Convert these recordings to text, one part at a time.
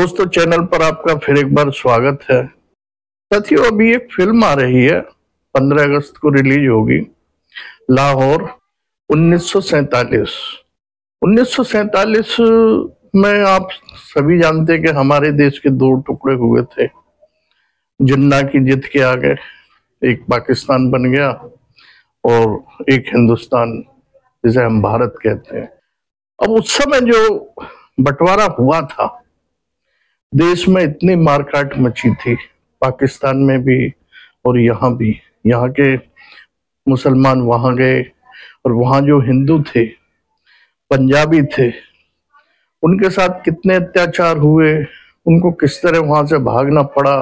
दोस्तों, चैनल पर आपका फिर एक बार स्वागत है। साथियों, अभी एक फिल्म आ रही है, 15 अगस्त को रिलीज होगी। लाहौर 1947। 1947 में आप सभी जानते हैं कि हमारे देश के दो टुकड़े हुए थे। जिन्ना की जिद के आगे एक पाकिस्तान बन गया और एक हिंदुस्तान, जिसे हम भारत कहते हैं। अब उस समय जो बंटवारा हुआ था, देश में इतनी मारकाट मची थी, पाकिस्तान में भी और यहाँ भी। यहाँ के मुसलमान वहां गए और वहां जो हिंदू थे, पंजाबी थे, उनके साथ कितने अत्याचार हुए, उनको किस तरह वहां से भागना पड़ा।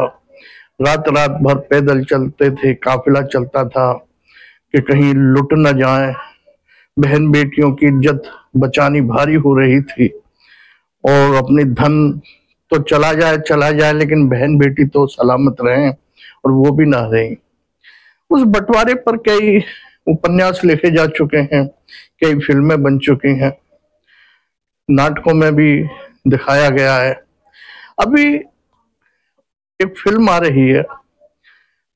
रात रात भर पैदल चलते थे, काफिला चलता था कि कहीं लुट न जाए। बहन बेटियों की इज्जत बचानी भारी हो रही थी और अपनी धन तो चला जाए लेकिन बहन बेटी तो सलामत रहें, और वो भी ना रही। उस बंटवारे पर कई उपन्यास लिखे जा चुके हैं, कई फिल्में बन चुकी हैं, नाटकों में भी दिखाया गया है। अभी एक फिल्म आ रही है,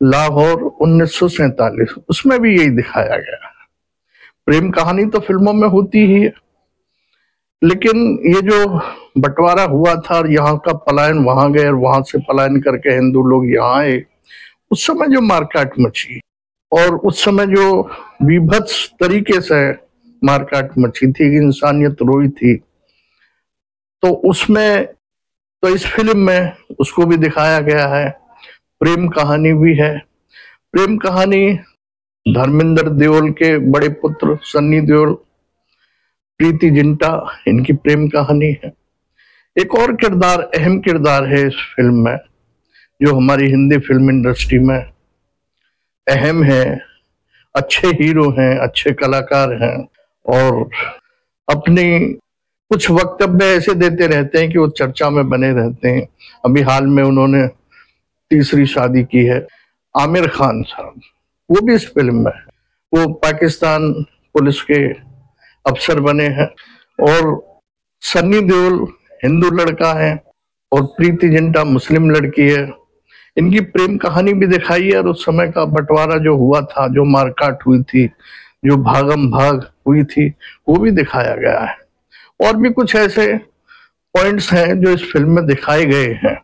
लाहौर 1947, उसमें भी यही दिखाया गया है। प्रेम कहानी तो फिल्मों में होती ही है, लेकिन ये जो बंटवारा हुआ था और यहाँ का पलायन वहां गए और वहां से पलायन करके हिंदू लोग यहाँ आए, उस समय जो मारकाट मची और उस समय जो विभत्स तरीके से मारकाट मची थी, इंसानियत रोई थी, तो उसमें तो इस फिल्म में उसको भी दिखाया गया है। प्रेम कहानी भी है। प्रेम कहानी धर्मेंद्र देओल के बड़े पुत्र सन्नी देओल, प्रीति जिंटा, इनकी प्रेम कहानी है। एक और किरदार, अहम किरदार है इस फिल्म में, जो हमारी हिंदी फिल्म इंडस्ट्री में अहम है। अच्छे हीरो हैं, अच्छे कलाकार हैं और अपनी कुछ वक्तव्य ऐसे देते रहते हैं कि वो चर्चा में बने रहते हैं। अभी हाल में उन्होंने तीसरी शादी की है, आमिर खान साहब, वो भी इस फिल्म में है। वो पाकिस्तान पुलिस के अफसर बने हैं और सन्नी देओल हिंदू लड़का है और प्रीति जिंटा मुस्लिम लड़की है। इनकी प्रेम कहानी भी दिखाई है और उस समय का बंटवारा जो हुआ था, जो मारकाट हुई थी, जो भागम भाग हुई थी, वो भी दिखाया गया है। और भी कुछ ऐसे पॉइंट्स हैं जो इस फिल्म में दिखाए गए हैं।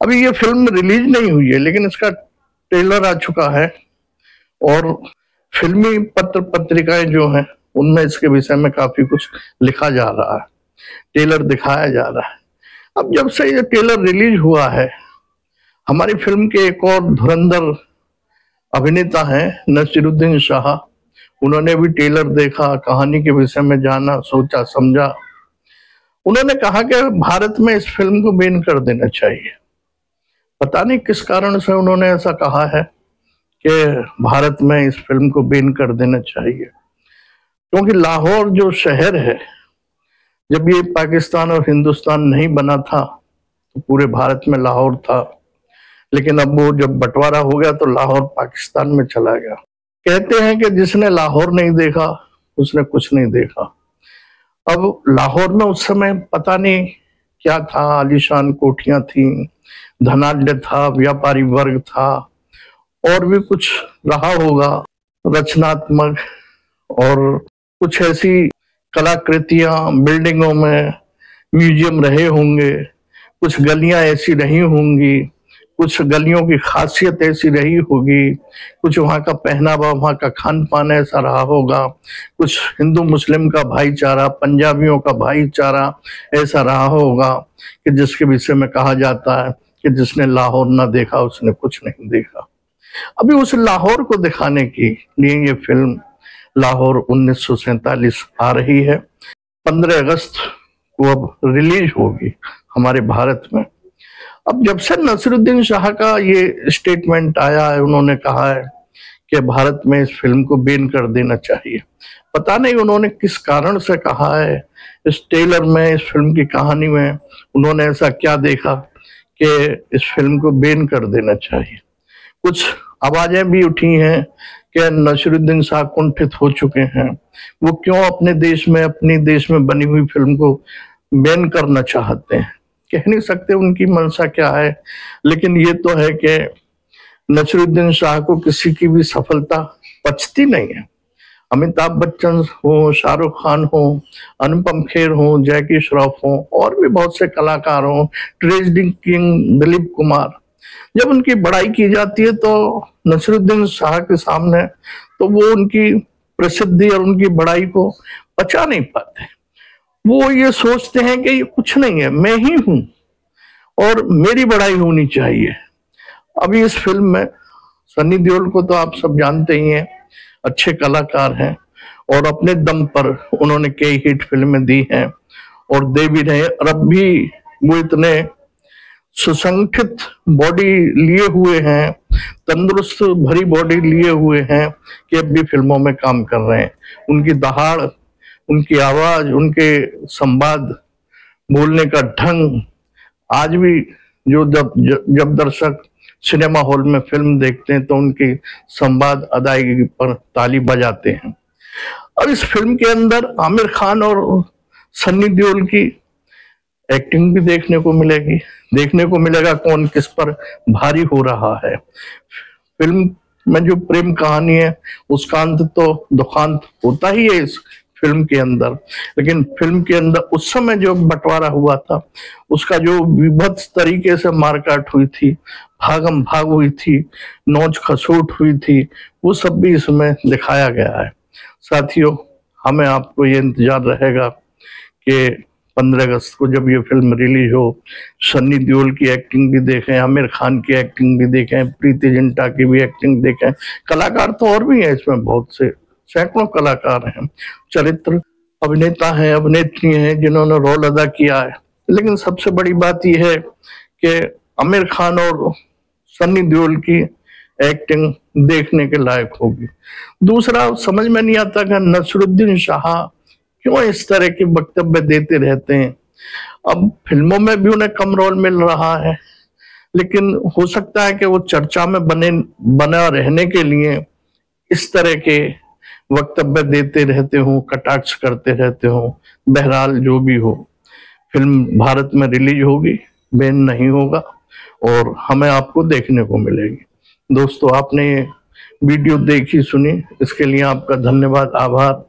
अभी ये फिल्म रिलीज नहीं हुई है, लेकिन इसका ट्रेलर आ चुका है और फिल्मी पत्र पत्रिकाएं जो हैं उनमें इसके विषय में काफी कुछ लिखा जा रहा है, ट्रेलर दिखाया जा रहा है। अब जब से ये ट्रेलर रिलीज हुआ है, हमारी फिल्म के एक और धुरंधर अभिनेता हैं नसीरुद्दीन शाह, उन्होंने भी ट्रेलर देखा, कहानी के विषय में जाना, सोचा समझा। उन्होंने कहा कि भारत में इस फिल्म को बैन कर देना चाहिए। पता नहीं किस कारण से उन्होंने ऐसा कहा है कि भारत में इस फिल्म को बैन कर देना चाहिए, क्योंकि लाहौर जो शहर है, जब ये पाकिस्तान और हिंदुस्तान नहीं बना था तो पूरे भारत में लाहौर था, लेकिन अब वो जब बंटवारा हो गया तो लाहौर पाकिस्तान में चला गया। कहते हैं कि जिसने लाहौर नहीं देखा उसने कुछ नहीं देखा। अब लाहौर में उस समय पता नहीं क्या था, आलीशान कोठियां थी, धनाढ्य था, व्यापारी वर्ग था, और भी कुछ रहा होगा रचनात्मक, और कुछ ऐसी कलाकृतियां बिल्डिंगों में, म्यूजियम रहे होंगे, कुछ गलियां ऐसी रही होंगी, कुछ गलियों की खासियत ऐसी रही होगी, कुछ वहाँ का पहनावा, वहाँ का खान पान ऐसा रहा होगा, कुछ हिंदू मुस्लिम का भाईचारा, पंजाबियों का भाईचारा ऐसा रहा होगा कि जिसके विषय में कहा जाता है कि जिसने लाहौर ना देखा उसने कुछ नहीं देखा। अभी उस लाहौर को दिखाने के लिए ये फिल्म लाहौर 1947 आ रही है। 15 अगस्त को अब रिलीज होगी हमारे भारत में। अब जब से नसीरुद्दीन शाह का ये स्टेटमेंट आया है, उन्होंने कहा है कि भारत में इस फिल्म को बैन कर देना चाहिए। पता नहीं उन्होंने किस कारण से कहा है। इस ट्रेलर में, इस फिल्म की कहानी में उन्होंने ऐसा क्या देखा कि इस फिल्म को बैन कर देना चाहिए। कुछ आवाजें भी उठी हैं कि नसीरुद्दीन शाह कुंठित हो चुके हैं, वो क्यों अपने देश में, अपनी देश में बनी हुई फिल्म को बैन करना चाहते हैं। कह नहीं सकते उनकी मंशा क्या है, लेकिन ये तो है कि नसीरुद्दीन शाह को किसी की भी सफलता पचती नहीं है। अमिताभ बच्चन हो, शाहरुख खान हो, अनुपम खेर हो, जैकी श्रॉफ हो, और भी बहुत से कलाकार हो, ट्रेजडी किंग दिलीप कुमार, जब उनकी बड़ाई की जाती है तो नसीरुद्दीन शाह के सामने तो वो उनकी प्रसिद्धि और उनकी बड़ाई को पचा नहीं पाते। वो ये सोचते हैं कि ये कुछ नहीं है, मैं ही हूं और मेरी बड़ाई होनी चाहिए। अभी इस फिल्म में सनी देओल को तो आप सब जानते ही हैं, अच्छे कलाकार हैं और अपने दम पर उन्होंने कई हिट फिल्में दी हैं और दे भी रहे। और अब भी वो इतने सुसंगठित बॉडी लिए हुए हैं, तंदुरुस्त भरी बॉडी लिए हुए हैं कि अब भी फिल्मों में काम कर रहे हैं। उनकी दहाड़, उनकी आवाज, उनके संवाद, बोलने का ढंग, आज भी जो जब दर्शक सिनेमा हॉल में फिल्म देखते हैं तो उनकी संवाद अदायगी पर ताली बजाते हैं। अब इस फिल्म के अंदर आमिर खान और सन्नी देओल की एक्टिंग भी देखने को मिलेगी, देखने को मिलेगा कौन किस पर भारी हो रहा है। फिल्म में जो प्रेम कहानी है उसका अंत तो दुखांत होता ही है इस फिल्म के अंदर, लेकिन फिल्म के अंदर उस समय जो बंटवारा हुआ था, उसका जो विभत्स तरीके से मारकाट हुई थी, भागम भाग हुई थी, नोच खसोट हुई थी, वो सब भी इसमें दिखाया गया है। साथियों, हमें आपको ये इंतजार रहेगा कि 15 अगस्त को जब ये फिल्म रिलीज हो, सन्नी देओल की एक्टिंग भी देखें, आमिर खान की एक्टिंग भी देखें, प्रीति जिंटा की भी एक्टिंग देखें। कलाकार तो और भी हैं इसमें, बहुत से सैकड़ों कलाकार हैं, चरित्र अभिनेता हैं, अभिनेत्री हैं जिन्होंने रोल अदा किया है। लेकिन सबसे बड़ी बात यह है कि आमिर खान और सन्नी देओल की एक्टिंग देखने के लायक होगी। दूसरा, समझ में नहीं आता कि नसीरुद्दीन शाह क्यों इस तरह के वक्तव्य देते रहते हैं। अब फिल्मों में भी उन्हें कम रोल मिल रहा है, लेकिन हो सकता है कि वो चर्चा में बना रहने के लिए इस तरह के वक्तव्य देते रहते हो, कटाक्ष करते रहते हो। बहरहाल जो भी हो, फिल्म भारत में रिलीज होगी, बैन नहीं होगा और हमें आपको देखने को मिलेगी। दोस्तों, आपने ये वीडियो देखी सुनी, इसके लिए आपका धन्यवाद, आभार।